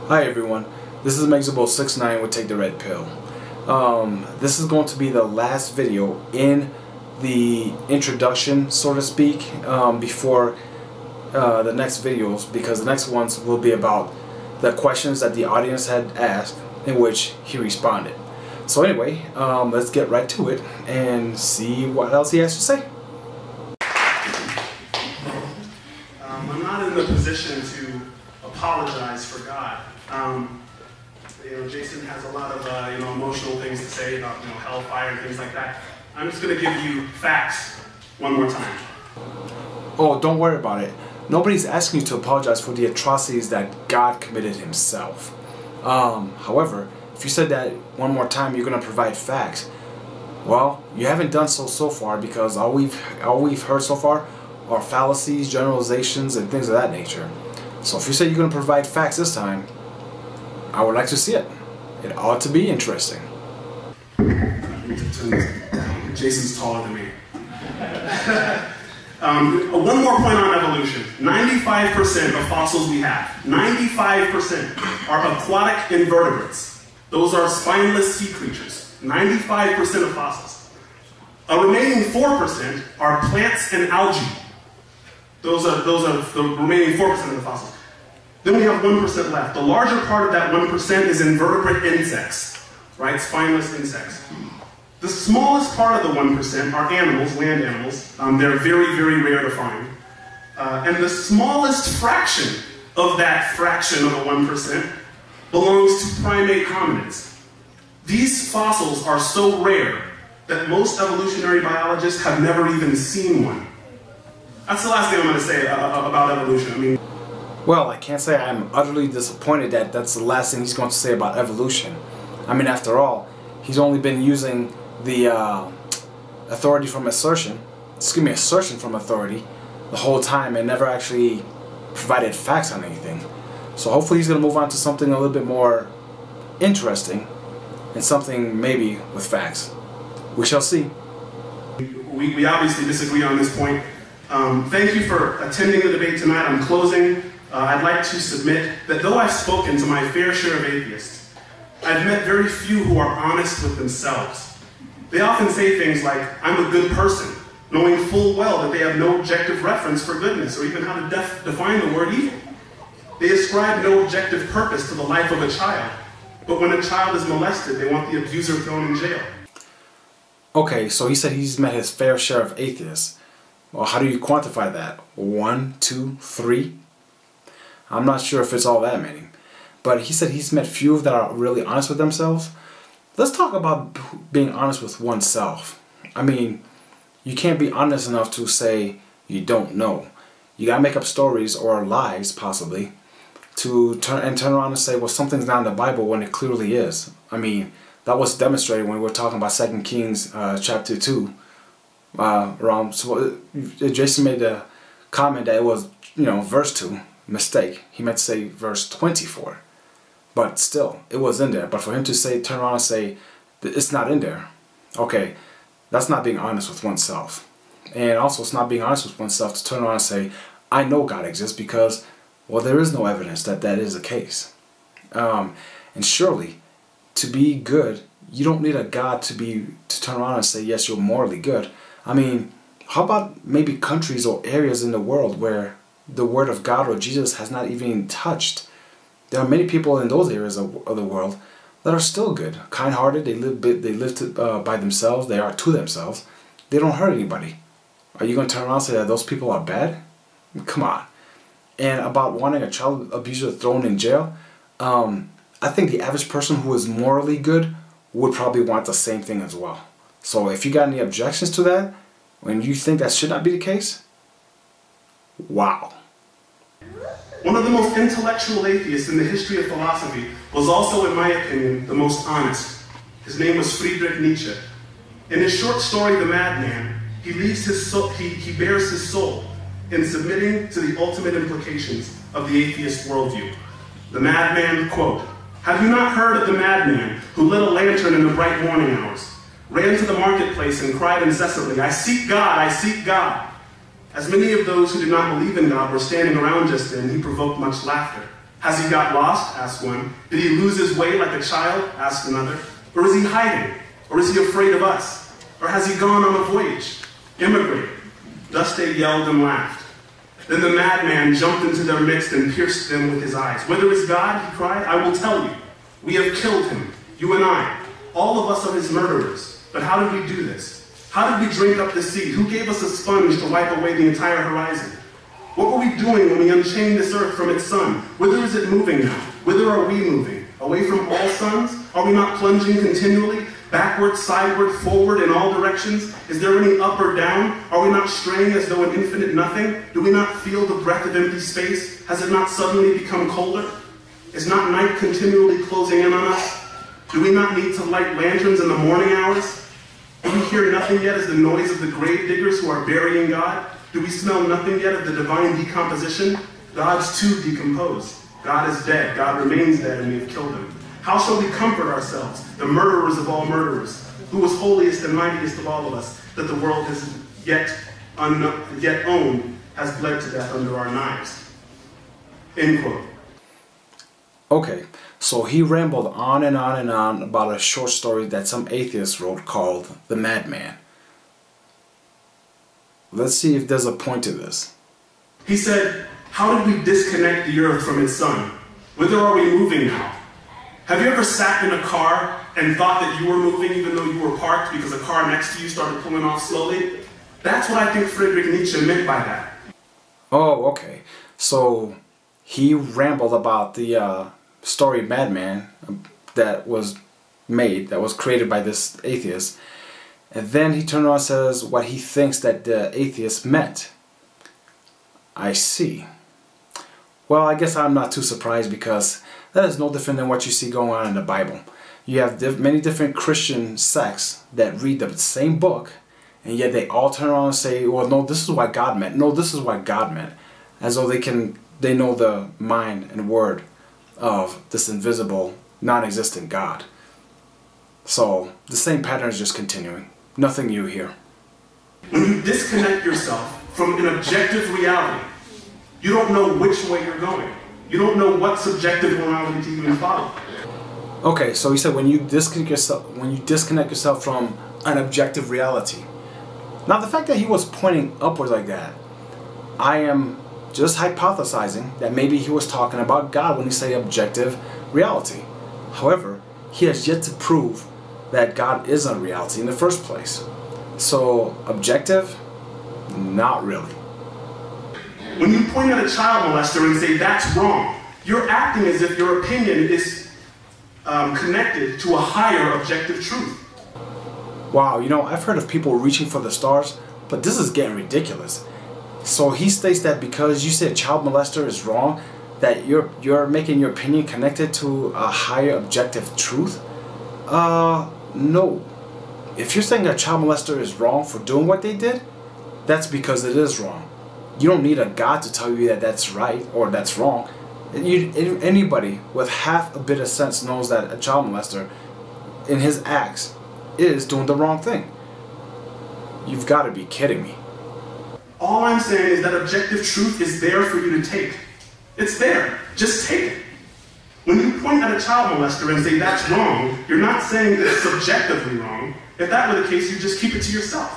Hi everyone, this is Megzable69 with Take the Red Pill. This is going to be the last video in the introduction, so to speak, before the next videos, because the next ones will be about the questions that the audience had asked, in which he responded. So anyway, let's get right to it and see what else he has to say. I'm not in the position to apologize for God. Jason has a lot of emotional things to say about hellfire and things like that. I'm just going to give you facts one more time. Oh, don't worry about it. Nobody's asking you to apologize for the atrocities that God committed himself. However, if you said that one more time you're going to provide facts, well, you haven't done so far, because all we've heard so far are fallacies, generalizations, and things of that nature. So if you say you're going to provide facts this time, I would like to see it. It ought to be interesting. Jason's taller than me. One more point on evolution. 95% of fossils we have, 95% are aquatic invertebrates. Those are spineless sea creatures. 95% of fossils. A remaining 4% are plants and algae. Those are the remaining 4% of the fossils. Then we have 1% left. The larger part of that 1% is invertebrate insects, right? Spineless insects. The smallest part of the 1% are animals, land animals. They're very, very rare to find. And the smallest fraction of that fraction of the 1% belongs to primate hominids. These fossils are so rare that most evolutionary biologists have never even seen one. That's the last thing I'm going to say about evolution. Well, I can't say I'm utterly disappointed that that's the last thing he's going to say about evolution. After all, he's only been using the authority from assertion, assertion from authority, the whole time, and never actually provided facts on anything. So hopefully he's going to move on to something a little bit more interesting, and something maybe with facts. We shall see. We obviously disagree on this point. Thank you for attending the debate tonight. I'm closing. I'd like to submit that though I've spoken to my fair share of atheists, I've met very few who are honest with themselves. They often say things like, "I'm a good person," knowing full well that they have no objective reference for goodness, or even how to define the word evil. They ascribe no objective purpose to the life of a child, but when a child is molested, they want the abuser thrown in jail. Okay, so he said he's met his fair share of atheists. Well, how do you quantify that? 1, 2, 3? I'm not sure if it's all that many. But he said he's met few that are really honest with themselves. Let's talk about being honest with oneself. You can't be honest enough to say you don't know. You gotta make up stories or lies, possibly, to turn around and say, well, something's not in the Bible when it clearly is. That was demonstrated when we were talking about 2 Kings chapter 2. Jason made a comment that it was, verse 2. Mistake. He meant to say verse 24. But still, it was in there. But for him to turn around and say, it's not in there. Okay, that's not being honest with oneself. And also, it's not being honest with oneself to turn around and say, I know God exists, because, well, there is no evidence that that is the case. And surely, to be good, you don't need a God to turn around and say, yes, you're morally good. How about maybe countries or areas in the world where the word of God or Jesus has not even touched? There are many people in those areas of the world that are still good, kind-hearted. They live by themselves. They are to themselves. They don't hurt anybody. Are you going to turn around and say that those people are bad? Come on. And about wanting a child abuser thrown in jail, I think the average person who is morally good would probably want the same thing as well. So if you got any objections to that, when you think that should not be the case, wow. One of the most intellectual atheists in the history of philosophy was also, in my opinion, the most honest. His name was Friedrich Nietzsche. In his short story, The Madman, he bears his soul in submitting to the ultimate implications of the atheist worldview. The madman, quote, "Have you not heard of the madman who lit a lantern in the bright morning hours, ran to the marketplace and cried incessantly, 'I seek God, I seek God.' As many of those who did not believe in God were standing around just then, he provoked much laughter. Has he got lost? Asked one. Did he lose his way like a child? Asked another. Or is he hiding? Or is he afraid of us? Or has he gone on a voyage? Immigrated? Thus they yelled and laughed. Then the madman jumped into their midst and pierced them with his eyes. Whither is God? He cried. I will tell you. We have killed him, you and I. All of us are his murderers. But how did we do this? How did we drink up the sea? Who gave us a sponge to wipe away the entire horizon? What were we doing when we unchained this earth from its sun? Whither is it moving now? Whither are we moving? Away from all suns? Are we not plunging continually? Backward, sideward, forward, in all directions? Is there any up or down? Are we not straying as though an infinite nothing? Do we not feel the breath of empty space? Has it not suddenly become colder? Is not night continually closing in on us? Do we not need to light lanterns in the morning hours? Do we hear nothing yet as the noise of the grave diggers who are burying God? Do we smell nothing yet of the divine decomposition? God's too decomposed. God is dead. God remains dead, and we have killed him. How shall we comfort ourselves, the murderers of all murderers, who was holiest and mightiest of all of us, that the world has yet owned, has bled to death under our knives? End quote. Okay, so he rambled on and on and on about a short story that some atheist wrote called The Madman. Let's see if there's a point to this. He said, how did we disconnect the earth from its sun? Whither are we moving now? Have you ever sat in a car and thought that you were moving even though you were parked because a car next to you started pulling off slowly? That's what I think Friedrich Nietzsche meant by that. Oh, okay. So he rambled about the story Madman that was created by this atheist. And then he turned around and says what he thinks that the atheist meant. I see. Well, I guess I'm not too surprised, because that is no different than what you see going on in the Bible. You have many different Christian sects that read the same book, and yet they all turn around and say, well, no, this is what God meant. No, this is what God meant. As though they know the mind and word of this invisible, non-existent God. So the same pattern is just continuing. Nothing new here. When you disconnect yourself from an objective reality, you don't know which way you're going. You don't know what subjective morality to even follow. Okay, so he said when you disconnect yourself from an objective reality. Now the fact that he was pointing upwards like that, I am just hypothesizing that maybe he was talking about God when he said objective reality. However, he has yet to prove that God is a reality in the first place. So objective? Not really. When you point at a child molester and say that's wrong, you're acting as if your opinion is connected to a higher objective truth. Wow, you know, I've heard of people reaching for the stars, but this is getting ridiculous. So he states that because you said child molester is wrong, that you're making your opinion connected to a higher objective truth? No. If you're saying a child molester is wrong for doing what they did, that's because it is wrong. You don't need a God to tell you that that's right or that's wrong. Anybody with half a bit of sense knows that a child molester, in his acts, is doing the wrong thing. You've got to be kidding me. All I'm saying is that objective truth is there for you to take. It's there. Just take it. When you point at a child molester and say that's wrong, you're not saying it's subjectively wrong. If that were the case, you just keep it to yourself.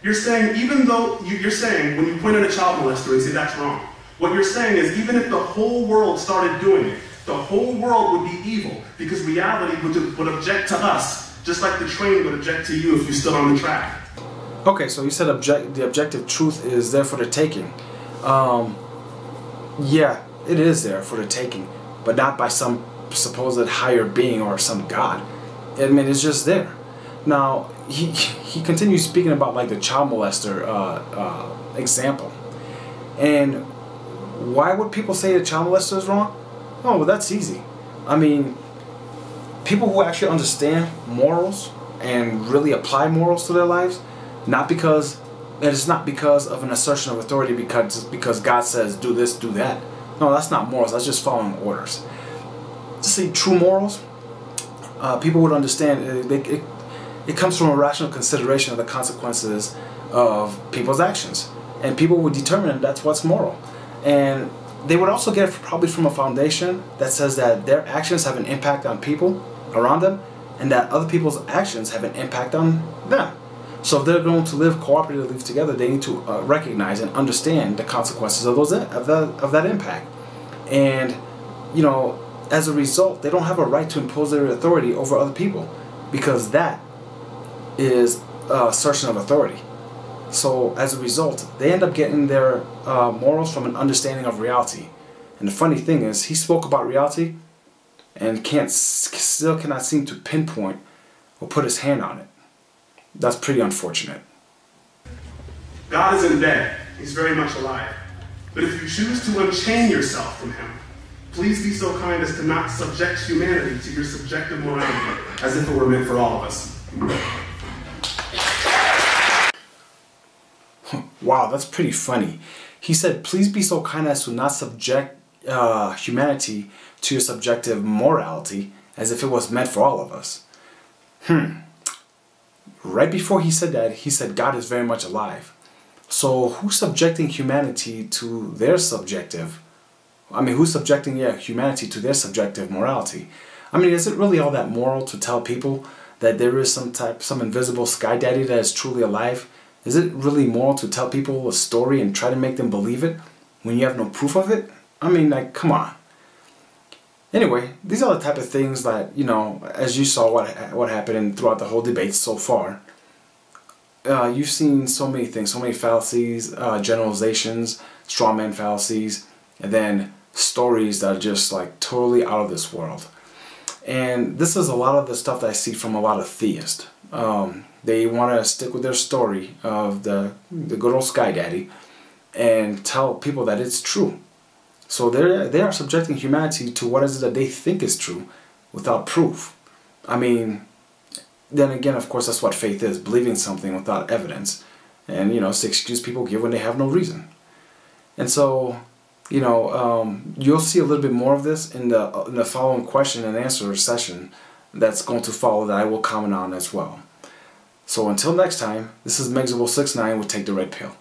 You're saying, even though you're saying, when you point at a child molester and say that's wrong, what you're saying is even if the whole world started doing it, the whole world would be evil, because reality would object to us, just like the train would object to you if you stood on the track. Okay, so you said the objective truth is there for the taking. Yeah, it is there for the taking, but not by some supposed higher being or some God. I mean, it's just there. Now, he continues speaking about like the child molester example. And why would people say the child molester is wrong? Oh, well, that's easy. I mean, people who actually understand morals and really apply morals to their lives, it's not because of an assertion of authority because God says do this, do that. No, that's not morals, that's just following orders. To see true morals, people would understand it comes from a rational consideration of the consequences of people's actions. And people would determine that's what's moral. And they would also get it probably from a foundation that says that their actions have an impact on people around them, and that other people's actions have an impact on them. So if they're going to live cooperatively together, they need to recognize and understand the consequences of that impact. And you know, as a result, they don't have a right to impose their authority over other people, because that is assertion of authority. So as a result, they end up getting their morals from an understanding of reality. And the funny thing is, he spoke about reality and still cannot seem to pinpoint or put his hand on it. That's pretty unfortunate. God isn't dead. He's very much alive. But if you choose to unchain yourself from him, please be so kind as to not subject humanity to your subjective morality, as if it were meant for all of us. Wow, that's pretty funny. He said, please be so kind as to not subject humanity to your subjective morality, as if it was meant for all of us. Right before he said that, he said God is very much alive. So who's subjecting humanity to their subjective? I mean, who's subjecting humanity to their subjective morality? I mean, is it really all that moral to tell people that there is some invisible sky daddy that is truly alive? Is it really moral to tell people a story and try to make them believe it when you have no proof of it? I mean, like, come on. Anyway, these are the type of things that, you know, as you saw what happened throughout the whole debate so far. You've seen so many things, so many fallacies, generalizations, straw man fallacies, and then stories that are just like totally out of this world. And this is a lot of the stuff that I see from a lot of theists. They want to stick with their story of the good old sky daddy and tell people that it's true. So they are subjecting humanity to what is it that they think is true without proof. I mean, then again, of course, that's what faith is, believing something without evidence. And, you know, it's the excuse people give when they have no reason. And so, you know, you'll see a little bit more of this in the following question and answer session that's going to follow that I will comment on as well. So until next time, this is Megzable69 with Take the Red Pill.